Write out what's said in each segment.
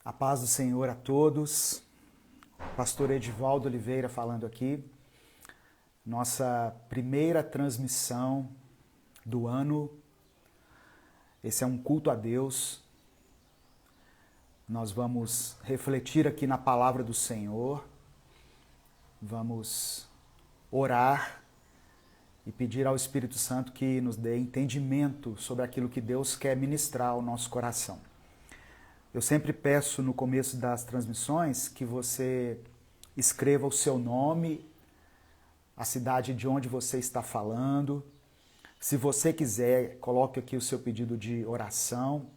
A paz do Senhor a todos. Pastor Edivaldo Oliveira falando aqui. Nossa primeira transmissão do ano. Esse é um culto a Deus. Nós vamos refletir aqui na palavra do Senhor. Vamos orar e pedir ao Espírito Santo que nos dê entendimento sobre aquilo que Deus quer ministrar ao nosso coração. Eu sempre peço no começo das transmissões que você escreva o seu nome, a cidade de onde você está falando. Se você quiser, coloque aqui o seu pedido de oração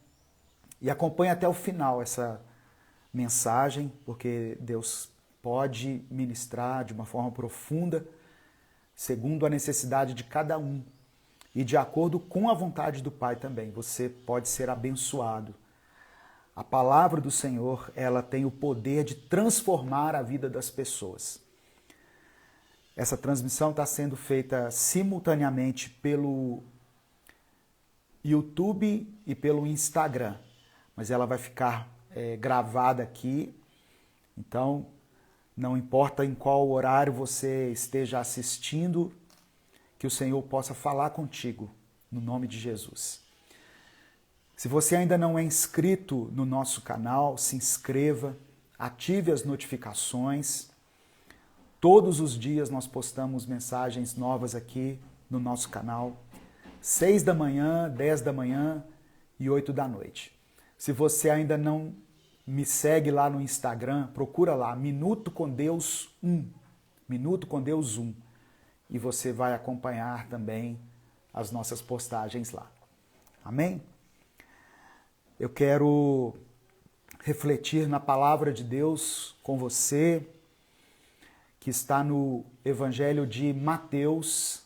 e acompanhe até o final essa mensagem, porque Deus pode ministrar de uma forma profunda, segundo a necessidade de cada um e de acordo com a vontade do Pai também. Você pode ser abençoado. A palavra do Senhor, ela tem o poder de transformar a vida das pessoas. Essa transmissão está sendo feita simultaneamente pelo YouTube e pelo Instagram, mas ela vai ficar gravada aqui. Então, não importa em qual horário você esteja assistindo, que o Senhor possa falar contigo, no nome de Jesus. Se você ainda não é inscrito no nosso canal, se inscreva, ative as notificações. Todos os dias nós postamos mensagens novas aqui no nosso canal, 6 da manhã, 10 da manhã e 8 da noite. Se você ainda não me segue lá no Instagram, procura lá, Minuto com Deus 1, Minuto com Deus 1, e você vai acompanhar também as nossas postagens lá. Amém? Eu quero refletir na palavra de Deus com você, que está no Evangelho de Mateus,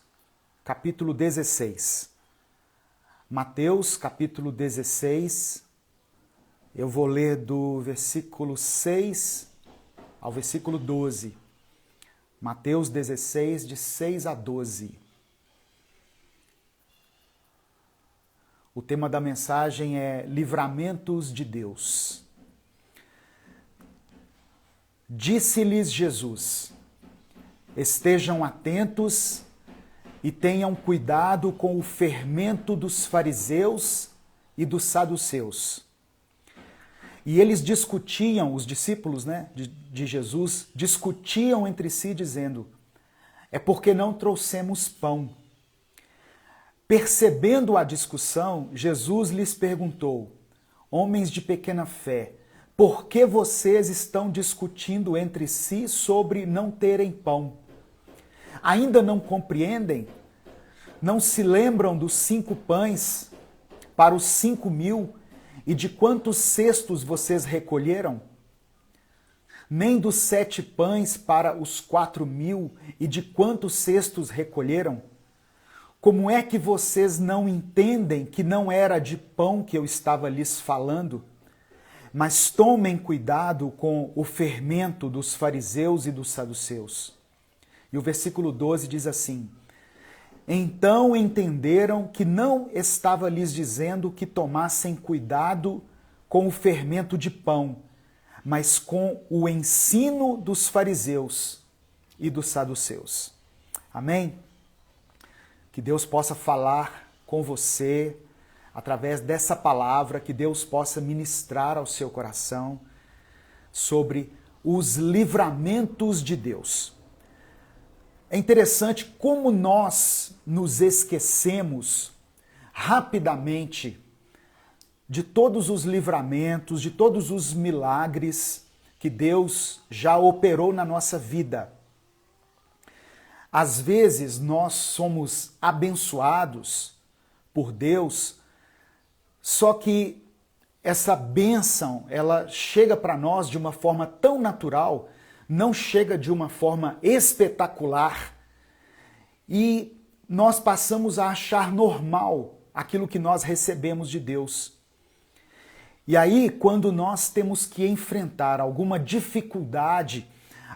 capítulo 16. Mateus, capítulo 16, eu vou ler do versículo 6 ao versículo 12. Mateus 16, de 6 a 12. O tema da mensagem é Livramentos de Deus. Disse-lhes Jesus: estejam atentos e tenham cuidado com o fermento dos fariseus e dos saduceus. E eles discutiam, os discípulos de Jesus, discutiam entre si dizendo: é porque não trouxemos pão. Percebendo a discussão, Jesus lhes perguntou: homens de pequena fé, por que vocês estão discutindo entre si sobre não terem pão? Ainda não compreendem? Não se lembram dos 5 pães para os 5.000 e de quantos cestos vocês recolheram? Nem dos 7 pães para os 4.000 e de quantos cestos recolheram? Como é que vocês não entendem que não era de pão que eu estava lhes falando? Mas tomem cuidado com o fermento dos fariseus e dos saduceus. E o versículo 12 diz assim: então entenderam que não estava lhes dizendo que tomassem cuidado com o fermento de pão, mas com o ensino dos fariseus e dos saduceus. Amém? Que Deus possa falar com você através dessa palavra, que Deus possa ministrar ao seu coração sobre os livramentos de Deus. É interessante como nós nos esquecemos rapidamente de todos os livramentos, de todos os milagres que Deus já operou na nossa vida. Às vezes nós somos abençoados por Deus, só que essa bênção, ela chega para nós de uma forma tão natural, não chega de uma forma espetacular, e nós passamos a achar normal aquilo que nós recebemos de Deus. E aí, quando nós temos que enfrentar alguma dificuldade,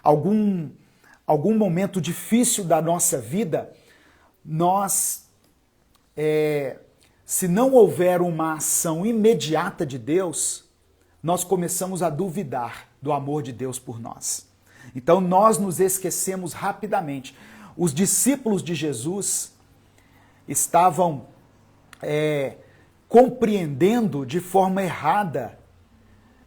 algum momento difícil da nossa vida, nós, se não houver uma ação imediata de Deus, nós começamos a duvidar do amor de Deus por nós. Então nós nos esquecemos rapidamente. Os discípulos de Jesus estavam compreendendo de forma errada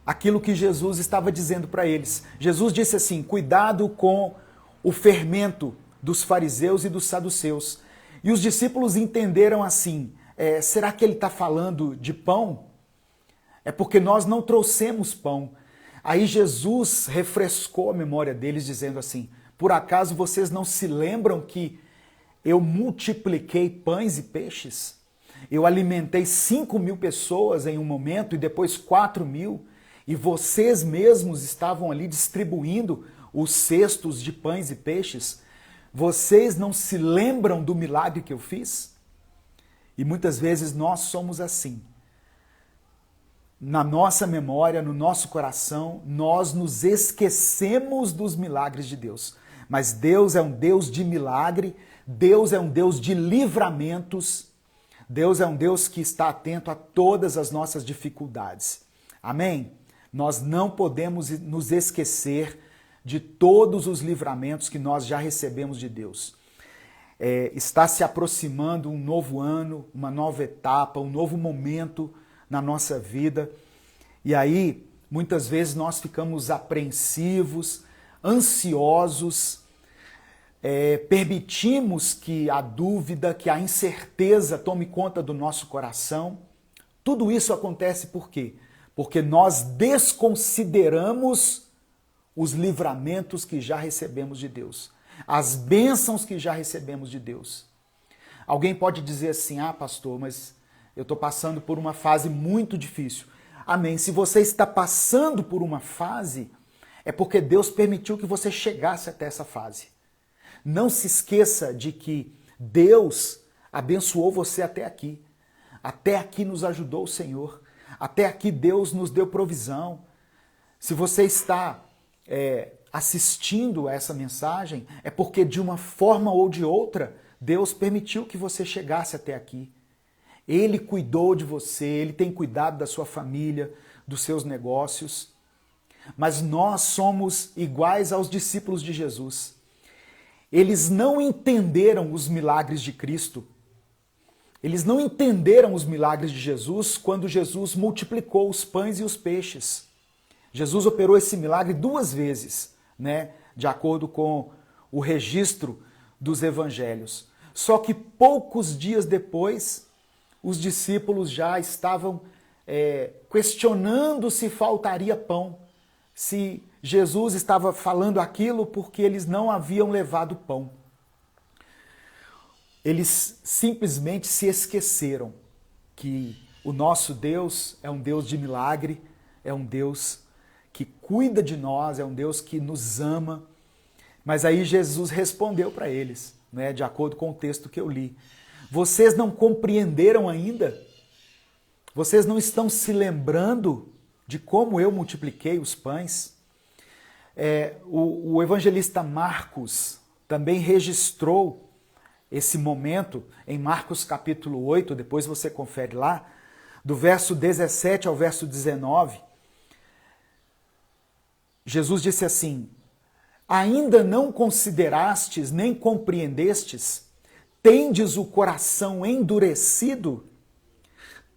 aquilo que Jesus estava dizendo para eles. Jesus disse assim: cuidado com o fermento dos fariseus e dos saduceus. E os discípulos entenderam assim: será que ele está falando de pão? É porque nós não trouxemos pão. Aí Jesus refrescou a memória deles dizendo assim: por acaso vocês não se lembram que eu multipliquei pães e peixes? Eu alimentei 5.000 pessoas em um momento e depois 4.000, e vocês mesmos estavam ali distribuindo os cestos de pães e peixes? Vocês não se lembram do milagre que eu fiz? E muitas vezes nós somos assim. Na nossa memória, no nosso coração, nós nos esquecemos dos milagres de Deus. Mas Deus é um Deus de milagre, Deus é um Deus de livramentos, Deus é um Deus que está atento a todas as nossas dificuldades. Amém? Nós não podemos nos esquecer de todos os livramentos que nós já recebemos de Deus. Está se aproximando um novo ano, uma nova etapa, um novo momento na nossa vida. E aí, muitas vezes nós ficamos apreensivos, ansiosos, permitimos que a dúvida, que a incerteza tome conta do nosso coração. Tudo isso acontece por quê? Porque nós desconsideramos os livramentos que já recebemos de Deus, as bênçãos que já recebemos de Deus. Alguém pode dizer assim: ah, pastor, mas eu estou passando por uma fase muito difícil. Amém. Se você está passando por uma fase, é porque Deus permitiu que você chegasse até essa fase. Não se esqueça de que Deus abençoou você até aqui. Até aqui nos ajudou o Senhor. Até aqui Deus nos deu provisão. Se você está assistindo a essa mensagem, é porque de uma forma ou de outra, Deus permitiu que você chegasse até aqui. Ele cuidou de você, Ele tem cuidado da sua família, dos seus negócios. Mas nós somos iguais aos discípulos de Jesus. Eles não entenderam os milagres de Cristo. Eles não entenderam os milagres de Jesus quando Jesus multiplicou os pães e os peixes. Jesus operou esse milagre 2 vezes, né? De acordo com o registro dos evangelhos. Só que poucos dias depois, os discípulos já estavam questionando se faltaria pão, se Jesus estava falando aquilo porque eles não haviam levado pão. Eles simplesmente se esqueceram que o nosso Deus é um Deus de milagre, é um Deus que cuida de nós, é um Deus que nos ama. Mas aí Jesus respondeu para eles, né, de acordo com o texto que eu li. Vocês não compreenderam ainda? Vocês não estão se lembrando de como eu multipliquei os pães? O evangelista Marcos também registrou esse momento em Marcos capítulo 8, depois você confere lá, do verso 17 ao verso 19. Jesus disse assim: ainda não considerastes nem compreendestes? Tendes o coração endurecido?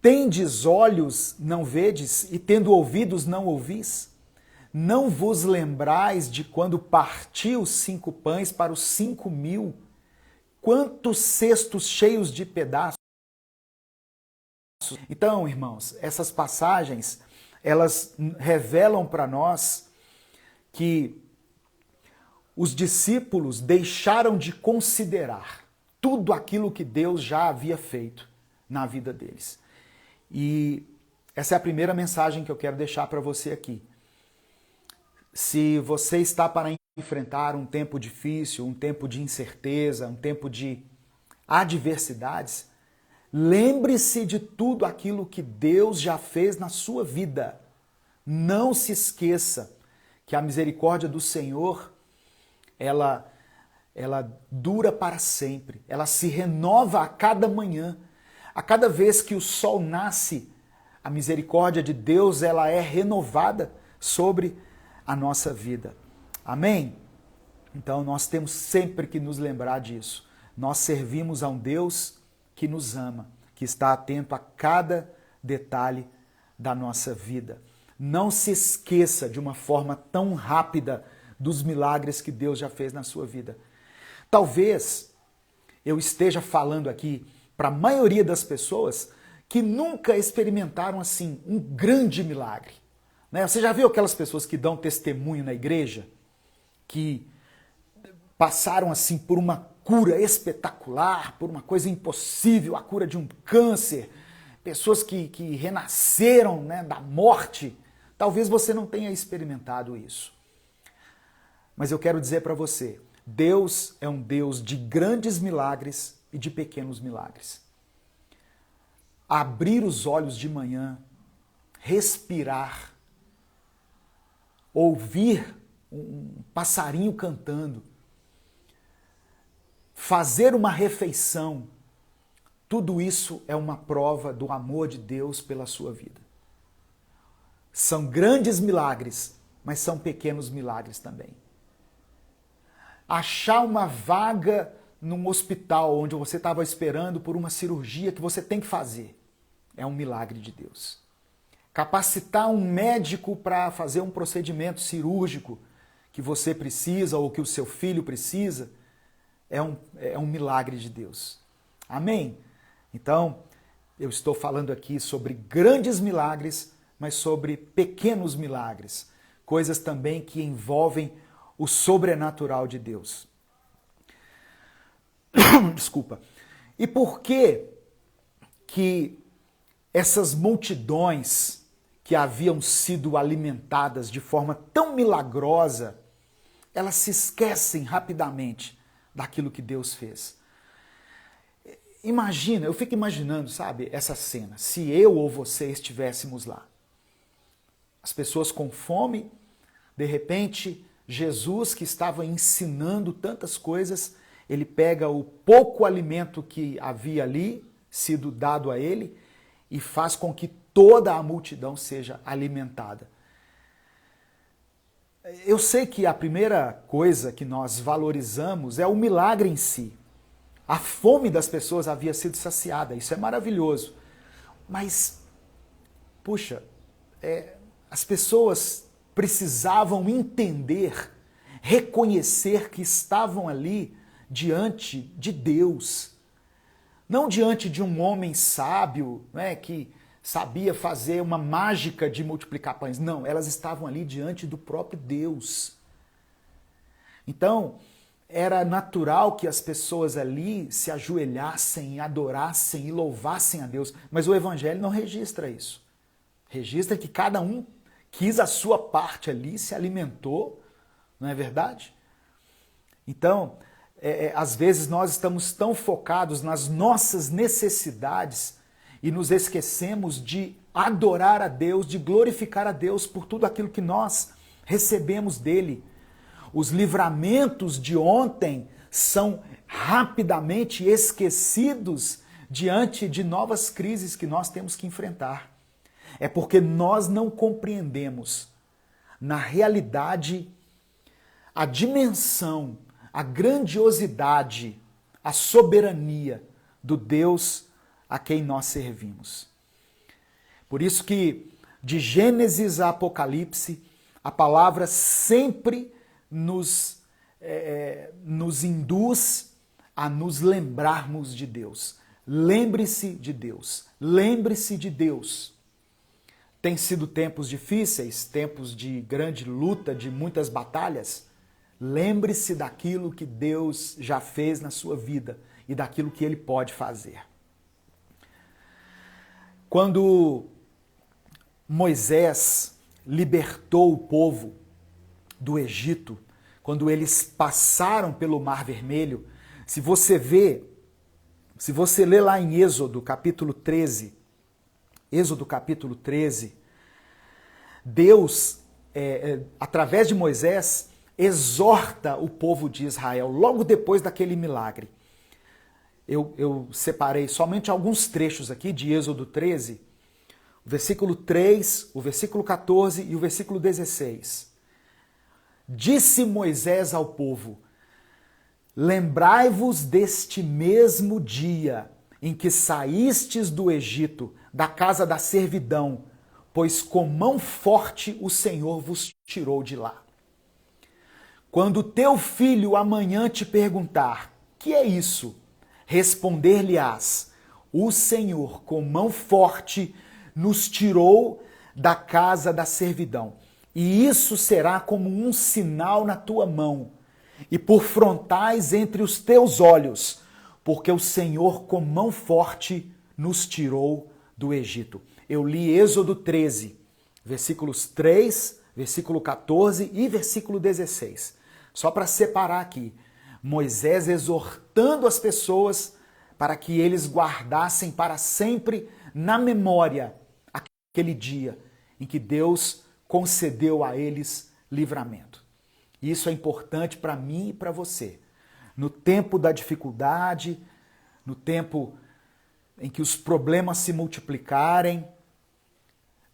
Tendes olhos, não vedes, e tendo ouvidos, não ouvis? Não vos lembrais de quando parti os 5 pães para os 5.000? Quantos cestos cheios de pedaços? Então, irmãos, essas passagens, elas revelam para nós que os discípulos deixaram de considerar tudo aquilo que Deus já havia feito na vida deles. E Essa é a primeira mensagem que eu quero deixar para você aqui. Se você está para enfrentar um tempo difícil, um tempo de incerteza, um tempo de adversidades, lembre-se de tudo aquilo que Deus já fez na sua vida. Não se esqueça que a misericórdia do Senhor, ela dura para sempre. Ela se renova a cada manhã. A cada vez que o sol nasce, a misericórdia de Deus, ela é renovada sobre a nossa vida. Amém? Então nós temos sempre que nos lembrar disso. Nós servimos a um Deus que nos ama, que está atento a cada detalhe da nossa vida. Não se esqueça de uma forma tão rápida dos milagres que Deus já fez na sua vida. Talvez eu esteja falando aqui para a maioria das pessoas que nunca experimentaram assim um grande milagre. Né? Você já viu aquelas pessoas que dão testemunho na igreja, que passaram assim por uma cura espetacular, por uma coisa impossível, a cura de um câncer, pessoas que renasceram, né, da morte? Talvez você não tenha experimentado isso. Mas eu quero dizer para você, Deus é um Deus de grandes milagres e de pequenos milagres. Abrir os olhos de manhã, respirar, ouvir um passarinho cantando, fazer uma refeição, tudo isso é uma prova do amor de Deus pela sua vida. São grandes milagres, mas são pequenos milagres também. Achar uma vaga num hospital onde você estava esperando por uma cirurgia que você tem que fazer é um milagre de Deus. Capacitar um médico para fazer um procedimento cirúrgico que você precisa ou que o seu filho precisa é um milagre de Deus. Amém? Então, eu estou falando aqui sobre grandes milagres, mas sobre pequenos milagres. Coisas também que envolvem o sobrenatural de Deus. Desculpa. E por que essas multidões que haviam sido alimentadas de forma tão milagrosa, elas se esquecem rapidamente daquilo que Deus fez? Imagina, eu fico imaginando, sabe, essa cena. Se eu ou você estivéssemos lá. As pessoas com fome, de repente, Jesus, que estava ensinando tantas coisas, ele pega o pouco alimento que havia ali, sido dado a ele, e faz com que toda a multidão seja alimentada. Eu sei que a primeira coisa que nós valorizamos é o milagre em si. A fome das pessoas havia sido saciada, isso é maravilhoso. Mas, puxa, as pessoas precisavam entender, reconhecer que estavam ali diante de Deus. Não diante de um homem sábio, né, que sabia fazer uma mágica de multiplicar pães. Não, elas estavam ali diante do próprio Deus. Então, era natural que as pessoas ali se ajoelhassem, adorassem e louvassem a Deus. Mas o Evangelho não registra isso. Registra que cada um quis a sua parte ali, se alimentou, não é verdade? Então, às vezes nós estamos tão focados nas nossas necessidades e nos esquecemos de adorar a Deus, de glorificar a Deus por tudo aquilo que nós recebemos dele. Os livramentos de ontem são rapidamente esquecidos diante de novas crises que nós temos que enfrentar. É porque nós não compreendemos, na realidade, a dimensão, a grandiosidade, a soberania do Deus a quem nós servimos. Por isso que, de Gênesis a Apocalipse, a palavra sempre nos induz a nos lembrarmos de Deus. Lembre-se de Deus. Lembre-se de Deus. Tem sido tempos difíceis, tempos de grande luta, de muitas batalhas. Lembre-se daquilo que Deus já fez na sua vida e daquilo que Ele pode fazer. Quando Moisés libertou o povo do Egito, quando eles passaram pelo Mar Vermelho, se você ler lá em Êxodo capítulo 13, Deus, através de Moisés, exorta o povo de Israel, logo depois daquele milagre. Eu separei somente alguns trechos aqui de Êxodo 13, o versículo 3, o versículo 14 e o versículo 16. Disse Moisés ao povo: lembrai-vos deste mesmo dia em que saístes do Egito, da casa da servidão, pois com mão forte o Senhor vos tirou de lá. Quando teu filho amanhã te perguntar: que é isso? Responder-lhe-ás: o Senhor com mão forte nos tirou da casa da servidão. E isso será como um sinal na tua mão e por frontais entre os teus olhos, porque o Senhor com mão forte nos tirou do Egito. Eu li Êxodo 13, versículos 3, versículo 14 e versículo 16. Só para separar aqui, Moisés exortando as pessoas para que eles guardassem para sempre na memória aquele dia em que Deus concedeu a eles livramento. Isso é importante para mim e para você. No tempo da dificuldade, no tempo em que os problemas se multiplicarem,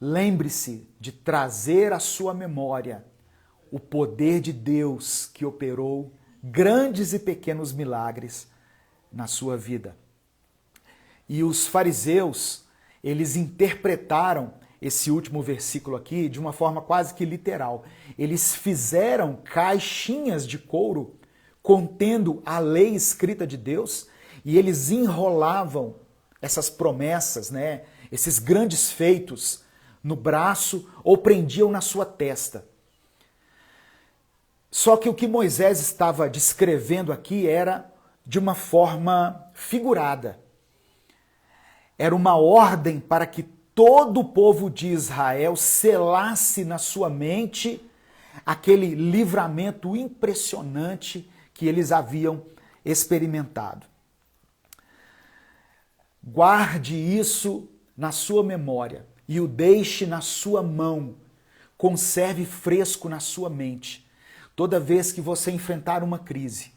lembre-se de trazer à sua memória o poder de Deus que operou grandes e pequenos milagres na sua vida. E os fariseus, eles interpretaram esse último versículo aqui de uma forma quase que literal. Eles fizeram caixinhas de couro contendo a lei escrita de Deus e eles enrolavam essas promessas, né, esses grandes feitos no braço ou prendiam na sua testa. Só que o que Moisés estava descrevendo aqui era de uma forma figurada. Era uma ordem para que todo o povo de Israel selasse na sua mente aquele livramento impressionante que eles haviam experimentado. Guarde isso na sua memória e o deixe na sua mão. Conserve fresco na sua mente. Toda vez que você enfrentar uma crise,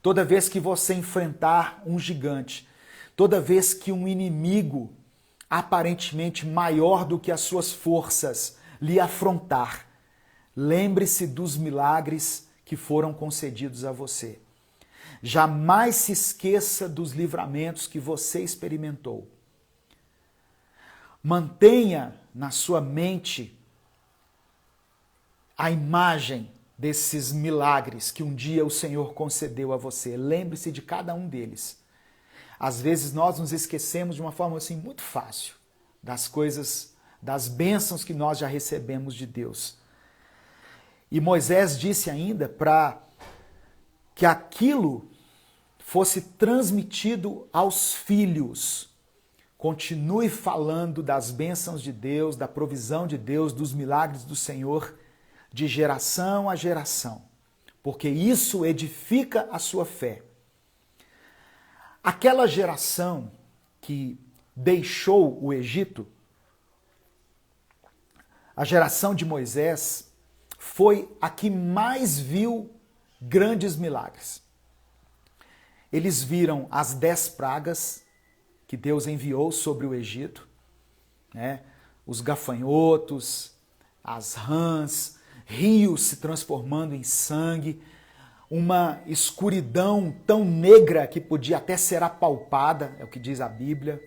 toda vez que você enfrentar um gigante, toda vez que um inimigo aparentemente maior do que as suas forças lhe afrontar, lembre-se dos milagres que foram concedidos a você. Jamais se esqueça dos livramentos que você experimentou. Mantenha na sua mente a imagem desses milagres que um dia o Senhor concedeu a você. Lembre-se de cada um deles. Às vezes nós nos esquecemos de uma forma assim muito fácil das coisas, das bênçãos que nós já recebemos de Deus. E Moisés disse ainda para que aquilo fosse transmitido aos filhos. Continue falando das bênçãos de Deus, da provisão de Deus, dos milagres do Senhor, de geração a geração, porque isso edifica a sua fé. Aquela geração que deixou o Egito, a geração de Moisés, foi a que mais viu grandes milagres. Eles viram as 10 pragas que Deus enviou sobre o Egito, né? Os gafanhotos, as rãs, rios se transformando em sangue, uma escuridão tão negra que podia até ser apalpada, é o que diz a Bíblia.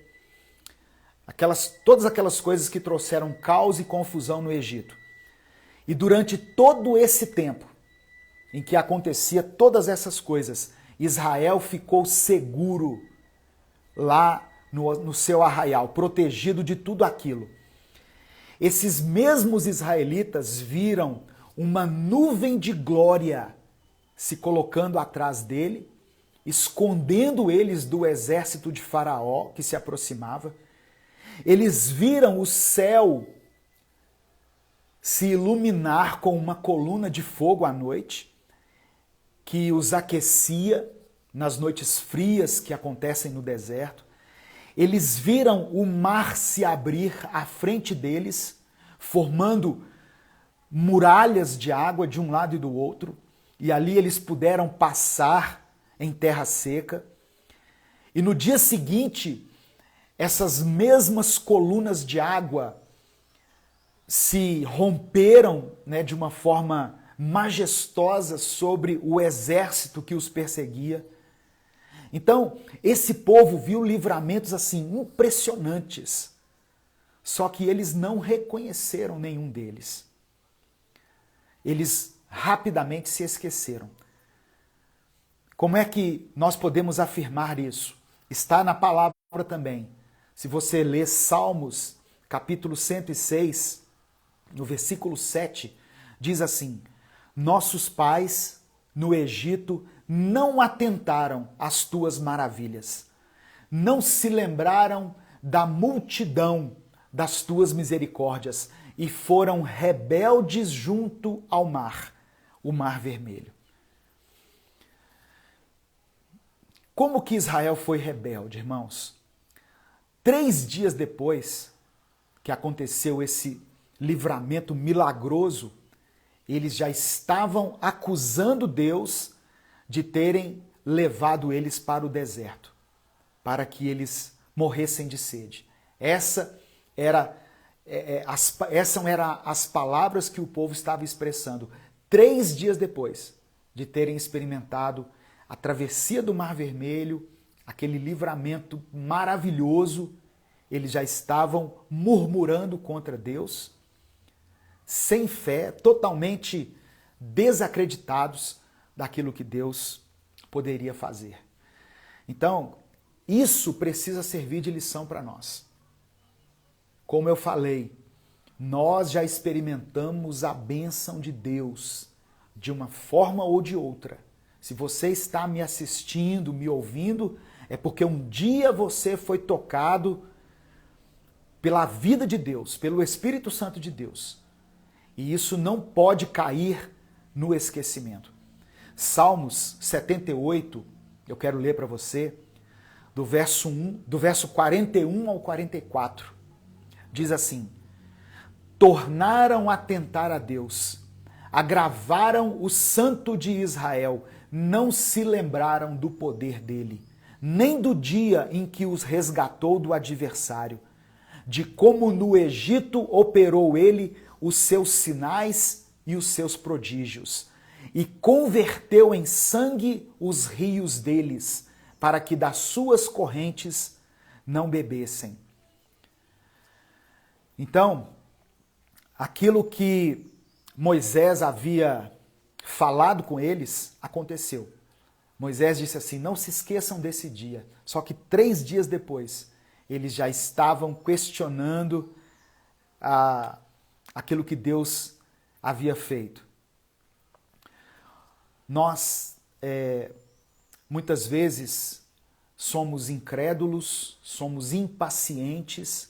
Todas aquelas coisas que trouxeram caos e confusão no Egito. E durante todo esse tempo em que acontecia todas essas coisas, Israel ficou seguro lá no seu arraial, protegido de tudo aquilo. Esses mesmos israelitas viram uma nuvem de glória se colocando atrás dele, escondendo eles do exército de Faraó que se aproximava. Eles viram o céu se iluminar com uma coluna de fogo à noite, que os aquecia nas noites frias que acontecem no deserto. Eles viram o mar se abrir à frente deles, formando muralhas de água de um lado e do outro, e ali eles puderam passar em terra seca. E no dia seguinte, essas mesmas colunas de água se romperam, né, de uma forma majestosa sobre o exército que os perseguia. Então, esse povo viu livramentos assim impressionantes, só que eles não reconheceram nenhum deles. Eles rapidamente se esqueceram. Como é que nós podemos afirmar isso? Está na palavra também. Se você ler Salmos, capítulo 106, no versículo 7, diz assim: nossos pais no Egito não atentaram às tuas maravilhas, não se lembraram da multidão das tuas misericórdias e foram rebeldes junto ao mar, o Mar Vermelho. Como que Israel foi rebelde, irmãos? 3 dias depois que aconteceu esse livramento milagroso, eles já estavam acusando Deus de terem levado eles para o deserto, para que eles morressem de sede. Essas eram as palavras que o povo estava expressando 3 dias depois de terem experimentado a travessia do Mar Vermelho, aquele livramento maravilhoso. Eles já estavam murmurando contra Deus, sem fé, totalmente desacreditados daquilo que Deus poderia fazer. Então, isso precisa servir de lição para nós. Como eu falei, nós já experimentamos a bênção de Deus de uma forma ou de outra. Se você está me assistindo, me ouvindo, é porque um dia você foi tocado pela vida de Deus, pelo Espírito Santo de Deus. E isso não pode cair no esquecimento. Salmos 78, eu quero ler para você, do verso 41 ao 44. Diz assim: tornaram a tentar a Deus, agravaram o Santo de Israel, não se lembraram do poder dele, nem do dia em que os resgatou do adversário, de como no Egito operou ele os seus sinais e os seus prodígios, e converteu em sangue os rios deles, para que das suas correntes não bebessem. Então, aquilo que Moisés havia falado com eles aconteceu. Moisés disse assim: não se esqueçam desse dia. Só que 3 dias depois, eles já estavam questionando aquilo que Deus havia feito. Nós, muitas vezes, somos incrédulos, somos impacientes,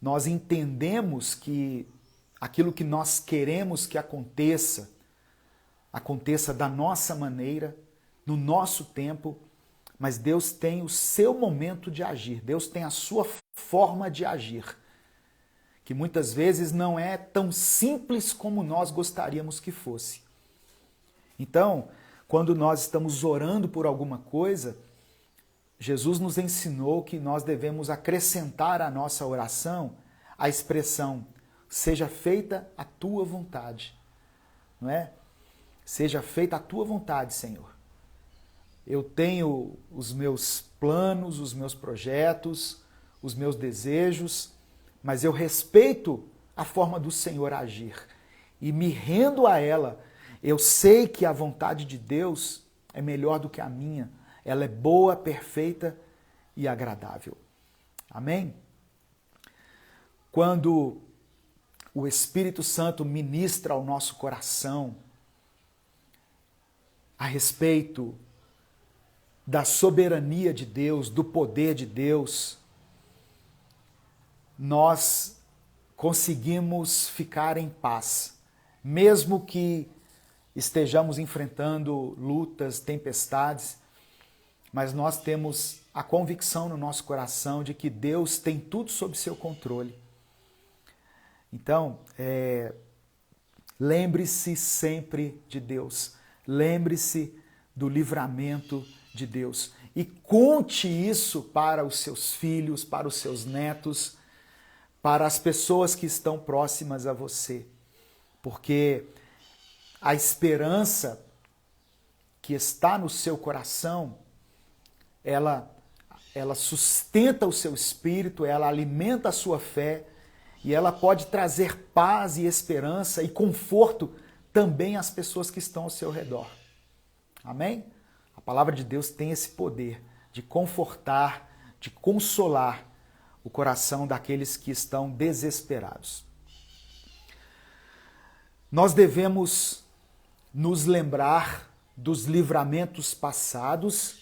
nós entendemos que aquilo que nós queremos que aconteça da nossa maneira, no nosso tempo, mas Deus tem o seu momento de agir, Deus tem a sua forma de agir, que muitas vezes não é tão simples como nós gostaríamos que fosse. Então, quando nós estamos orando por alguma coisa, Jesus nos ensinou que nós devemos acrescentar à nossa oração a expressão: seja feita a tua vontade. Não é? Seja feita a tua vontade, Senhor. Eu tenho os meus planos, os meus projetos, os meus desejos, mas eu respeito a forma do Senhor agir e me rendo a ela. Eu sei que a vontade de Deus é melhor do que a minha. Ela é boa, perfeita e agradável. Amém? Quando o Espírito Santo ministra ao nosso coração a respeito da soberania de Deus, do poder de Deus, nós conseguimos ficar em paz, mesmo que estejamos enfrentando lutas, tempestades, mas nós temos a convicção no nosso coração de que Deus tem tudo sob seu controle. Então, lembre-se sempre de Deus, lembre-se do livramento de Deus e conte isso para os seus filhos, para os seus netos, para as pessoas que estão próximas a você, porque a esperança que está no seu coração, ela sustenta o seu espírito, ela alimenta a sua fé e ela pode trazer paz e esperança e conforto também às pessoas que estão ao seu redor. Amém? A palavra de Deus tem esse poder de confortar, de consolar o coração daqueles que estão desesperados. Nós devemos nos lembrar dos livramentos passados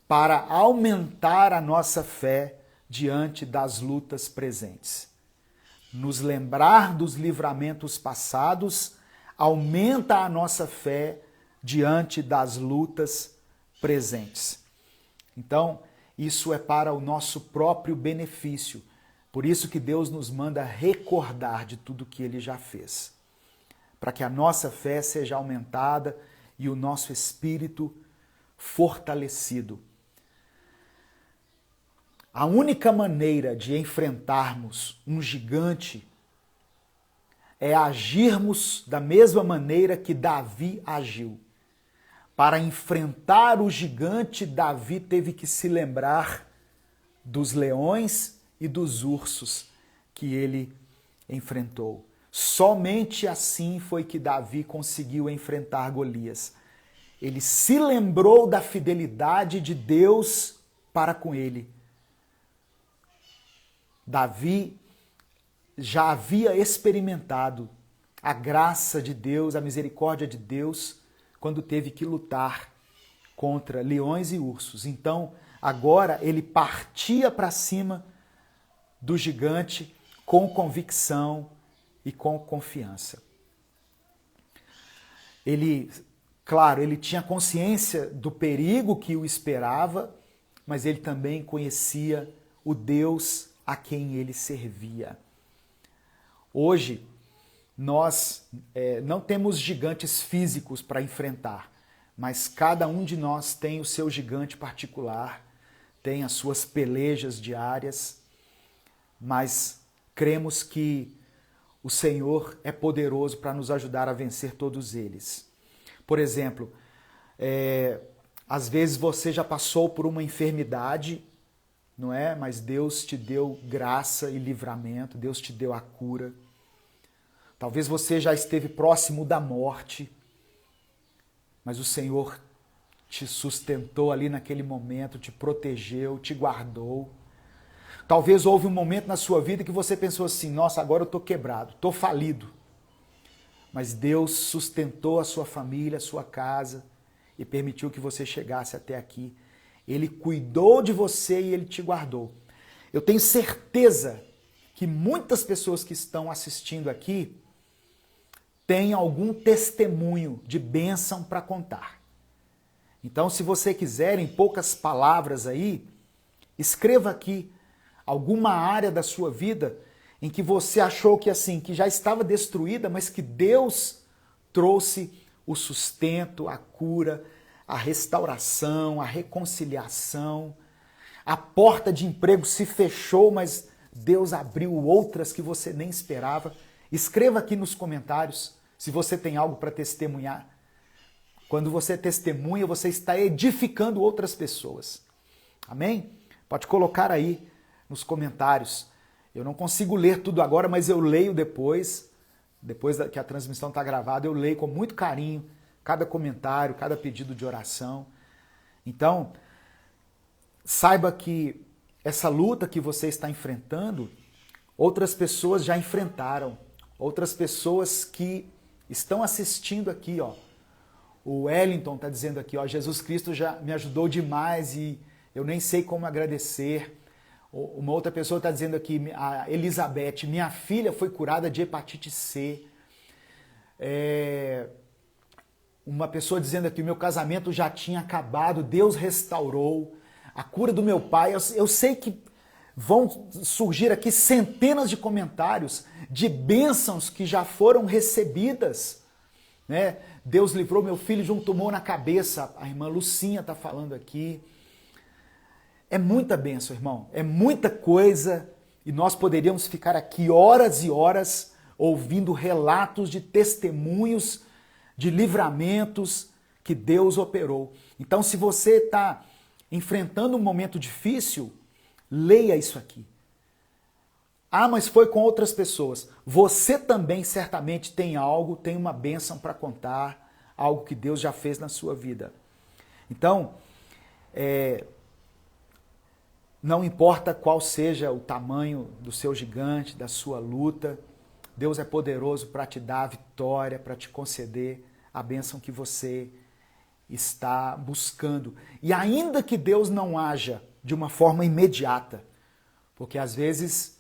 para aumentar a nossa fé diante das lutas presentes. Nos lembrar dos livramentos passados aumenta a nossa fé diante das lutas presentes. Então, isso é para o nosso próprio benefício. Por isso que Deus nos manda recordar de tudo que Ele já fez. Para que a nossa fé seja aumentada e o nosso espírito fortalecido. A única maneira de enfrentarmos um gigante é agirmos da mesma maneira que Davi agiu. Para enfrentar o gigante, Davi teve que se lembrar dos leões e dos ursos que ele enfrentou. Somente assim foi que Davi conseguiu enfrentar Golias. Ele se lembrou da fidelidade de Deus para com ele. Davi já havia experimentado a graça de Deus, a misericórdia de Deus, quando teve que lutar contra leões e ursos. Então, agora ele partia para cima do gigante com convicção e com confiança. Ele tinha consciência do perigo que o esperava, mas ele também conhecia o Deus a quem ele servia. Hoje, nós não temos gigantes físicos para enfrentar, mas cada um de nós tem o seu gigante particular, tem as suas pelejas diárias, mas cremos que o Senhor é poderoso para nos ajudar a vencer todos eles. Por exemplo, às vezes você já passou por uma enfermidade, não é? Mas Deus te deu graça e livramento, Deus te deu a cura. Talvez você já esteve próximo da morte, mas o Senhor te sustentou ali naquele momento, te protegeu, te guardou. Talvez houve um momento na sua vida que você pensou assim, nossa, agora eu estou quebrado, estou falido. Mas Deus sustentou a sua família, a sua casa e permitiu que você chegasse até aqui. Ele cuidou de você e Ele te guardou. Eu tenho certeza que muitas pessoas que estão assistindo aqui têm algum testemunho de bênção para contar. Então, se você quiser, em poucas palavras aí, escreva aqui alguma área da sua vida em que você achou que já estava destruída, mas que Deus trouxe o sustento, a cura, a restauração, a reconciliação. A porta de emprego se fechou, mas Deus abriu outras que você nem esperava. Escreva aqui nos comentários se você tem algo para testemunhar. Quando você testemunha, você está edificando outras pessoas. Amém? Pode colocar aí nos comentários. Eu não consigo ler tudo agora, mas eu leio depois que a transmissão está gravada, eu leio com muito carinho cada comentário, cada pedido de oração. Então, saiba que essa luta que você está enfrentando, outras pessoas já enfrentaram, outras pessoas que estão assistindo aqui, ó. O Wellington está dizendo aqui, ó, Jesus Cristo já me ajudou demais e eu nem sei como agradecer. Uma outra pessoa está dizendo aqui, a Elizabeth, minha filha foi curada de hepatite C. Uma pessoa dizendo aqui, meu casamento já tinha acabado, Deus restaurou. A cura do meu pai, eu sei que vão surgir aqui centenas de comentários de bênçãos que já foram recebidas, né? Deus livrou meu filho de um tumor na cabeça, a irmã Lucinha está falando aqui. É muita bênção, irmão, é muita coisa e nós poderíamos ficar aqui horas e horas ouvindo relatos de testemunhos, de livramentos que Deus operou. Então, se você está enfrentando um momento difícil, leia isso aqui. Ah, mas foi com outras pessoas. Você também certamente tem algo, tem uma bênção para contar, algo que Deus já fez na sua vida. Então, não importa qual seja o tamanho do seu gigante, da sua luta, Deus é poderoso para te dar a vitória, para te conceder a bênção que você está buscando. E ainda que Deus não haja de uma forma imediata, porque às vezes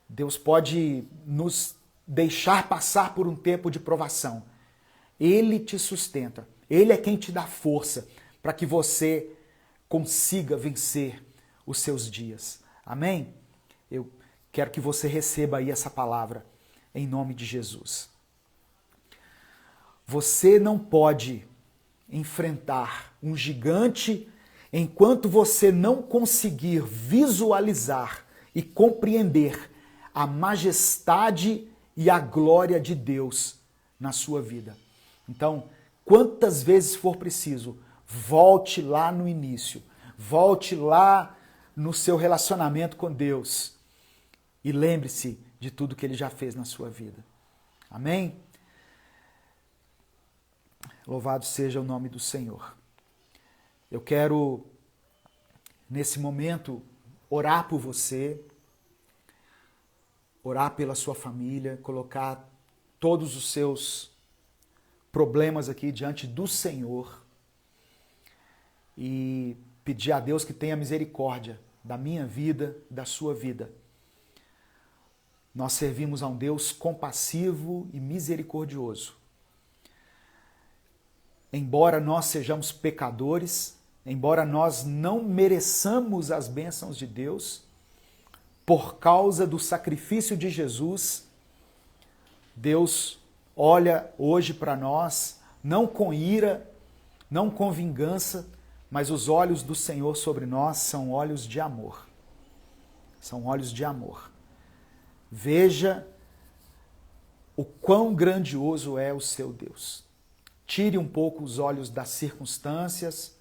Deus pode nos deixar passar por um tempo de provação. Ele te sustenta, Ele é quem te dá força para que você consiga vencer os seus dias. Amém? Eu quero que você receba aí essa palavra em nome de Jesus. Você não pode enfrentar um gigante enquanto você não conseguir visualizar e compreender a majestade e a glória de Deus na sua vida. Então, quantas vezes for preciso, volte lá no início, volte lá no seu relacionamento com Deus e lembre-se de tudo que Ele já fez na sua vida. Amém? Louvado seja o nome do Senhor. Eu quero, nesse momento, orar por você, orar pela sua família, colocar todos os seus problemas aqui diante do Senhor e pedir a Deus que tenha misericórdia da minha vida, da sua vida. Nós servimos a um Deus compassivo e misericordioso. Embora nós sejamos pecadores, embora nós não mereçamos as bênçãos de Deus, por causa do sacrifício de Jesus, Deus olha hoje para nós, não com ira, não com vingança, mas os olhos do Senhor sobre nós são olhos de amor. São olhos de amor. Veja o quão grandioso é o seu Deus. Tire um pouco os olhos das circunstâncias,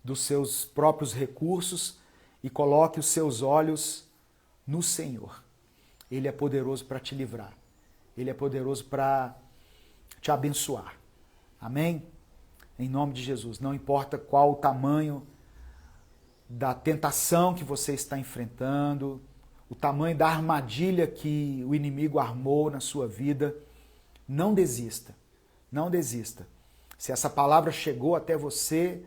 dos seus próprios recursos e coloque os seus olhos no Senhor. Ele é poderoso para te livrar. Ele é poderoso para te abençoar. Amém? Em nome de Jesus. Não importa qual o tamanho da tentação que você está enfrentando, o tamanho da armadilha que o inimigo armou na sua vida, não desista. Não desista. Se essa palavra chegou até você,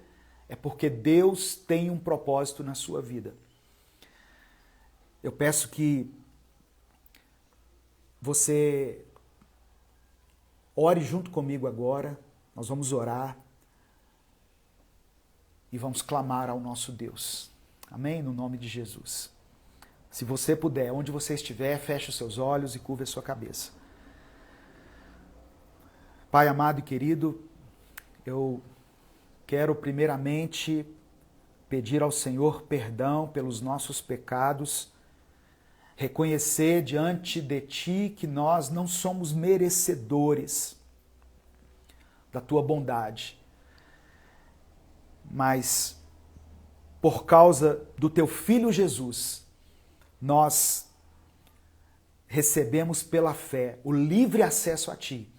é porque Deus tem um propósito na sua vida. Eu peço que você ore junto comigo agora. Nós vamos orar e vamos clamar ao nosso Deus. Amém? No nome de Jesus. Se você puder, onde você estiver, feche os seus olhos e curve a sua cabeça. Pai amado e querido, eu quero primeiramente pedir ao Senhor perdão pelos nossos pecados, reconhecer diante de Ti que nós não somos merecedores da Tua bondade, mas por causa do Teu Filho Jesus, nós recebemos pela fé o livre acesso a Ti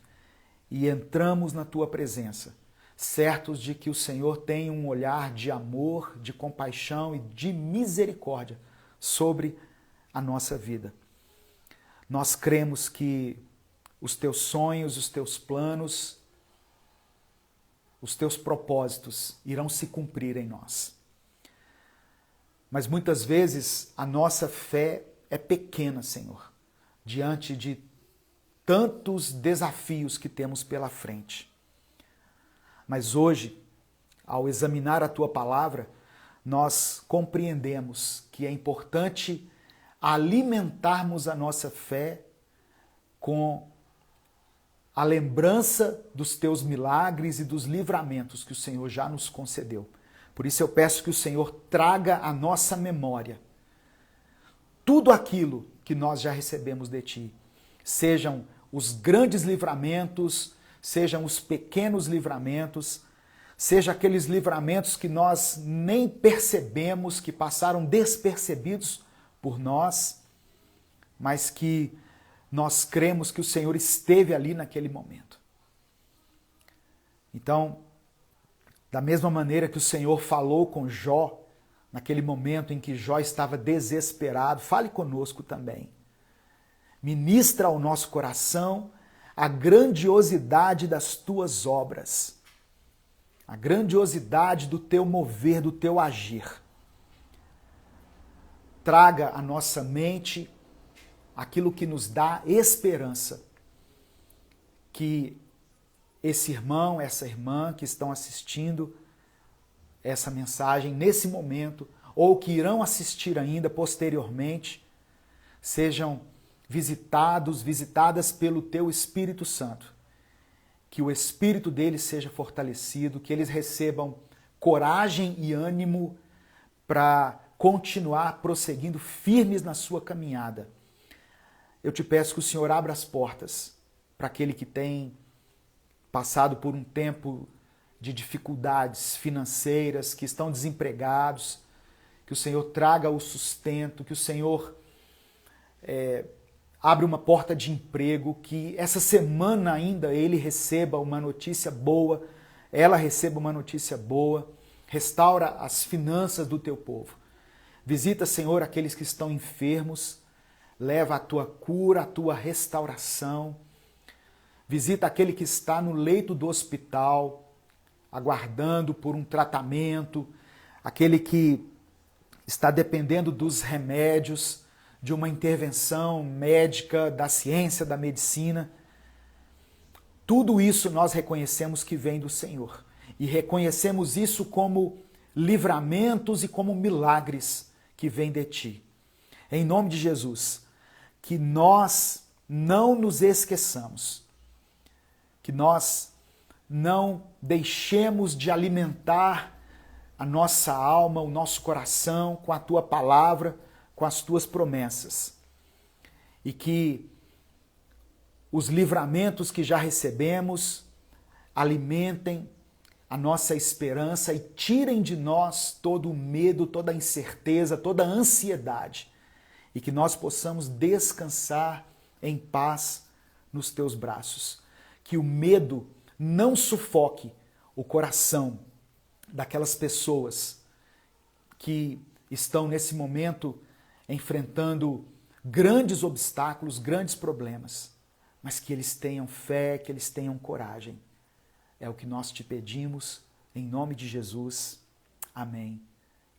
e entramos na Tua presença, certos de que o Senhor tem um olhar de amor, de compaixão e de misericórdia sobre a nossa vida. Nós cremos que os Teus sonhos, os Teus planos, os Teus propósitos irão se cumprir em nós. Mas muitas vezes a nossa fé é pequena, Senhor, diante de tantos desafios que temos pela frente. Mas hoje, ao examinar a Tua palavra, nós compreendemos que é importante alimentarmos a nossa fé com a lembrança dos Teus milagres e dos livramentos que o Senhor já nos concedeu. Por isso eu peço que o Senhor traga à nossa memória tudo aquilo que nós já recebemos de Ti. Sejam os grandes livramentos, sejam os pequenos livramentos, seja aqueles livramentos que nós nem percebemos, que passaram despercebidos por nós, mas que nós cremos que o Senhor esteve ali naquele momento. Então, da mesma maneira que o Senhor falou com Jó, naquele momento em que Jó estava desesperado, fale conosco também. Ministra ao nosso coração a grandiosidade das Tuas obras, a grandiosidade do Teu mover, do Teu agir. Traga à nossa mente aquilo que nos dá esperança, que esse irmão, essa irmã que estão assistindo essa mensagem nesse momento, ou que irão assistir ainda posteriormente, sejam visitadas pelo Teu Espírito Santo. Que o Espírito deles seja fortalecido, que eles recebam coragem e ânimo para continuar prosseguindo firmes na sua caminhada. Eu te peço que o Senhor abra as portas para aquele que tem passado por um tempo de dificuldades financeiras, que estão desempregados, que o Senhor traga o sustento, que o Senhor abra uma porta de emprego, que essa semana ainda ele receba uma notícia boa, ela receba uma notícia boa, restaura as finanças do Teu povo. Visita, Senhor, aqueles que estão enfermos, leva a Tua cura, a Tua restauração. Visita aquele que está no leito do hospital, aguardando por um tratamento, aquele que está dependendo dos remédios, de uma intervenção médica, da ciência, da medicina. Tudo isso nós reconhecemos que vem do Senhor. E reconhecemos isso como livramentos e como milagres que vêm de Ti. Em nome de Jesus, que nós não nos esqueçamos, que nós não deixemos de alimentar a nossa alma, o nosso coração com a Tua palavra, com as Tuas promessas. E que os livramentos que já recebemos alimentem a nossa esperança e tirem de nós todo o medo, toda a incerteza, toda a ansiedade. E que nós possamos descansar em paz nos Teus braços. Que o medo não sufoque o coração daquelas pessoas que estão nesse momento enfrentando grandes obstáculos, grandes problemas, mas que eles tenham fé, que eles tenham coragem. É o que nós te pedimos, em nome de Jesus. Amém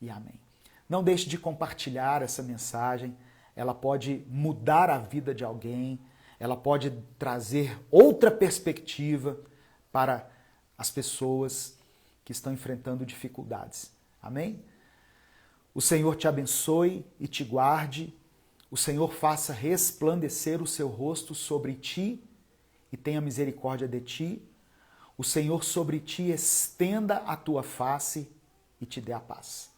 e amém. Não deixe de compartilhar essa mensagem, ela pode mudar a vida de alguém, ela pode trazer outra perspectiva para as pessoas que estão enfrentando dificuldades. Amém? O Senhor te abençoe e te guarde, o Senhor faça resplandecer o seu rosto sobre ti e tenha misericórdia de ti, o Senhor sobre ti estenda a tua face e te dê a paz.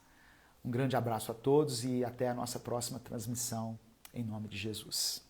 Um grande abraço a todos e até a nossa próxima transmissão, em nome de Jesus.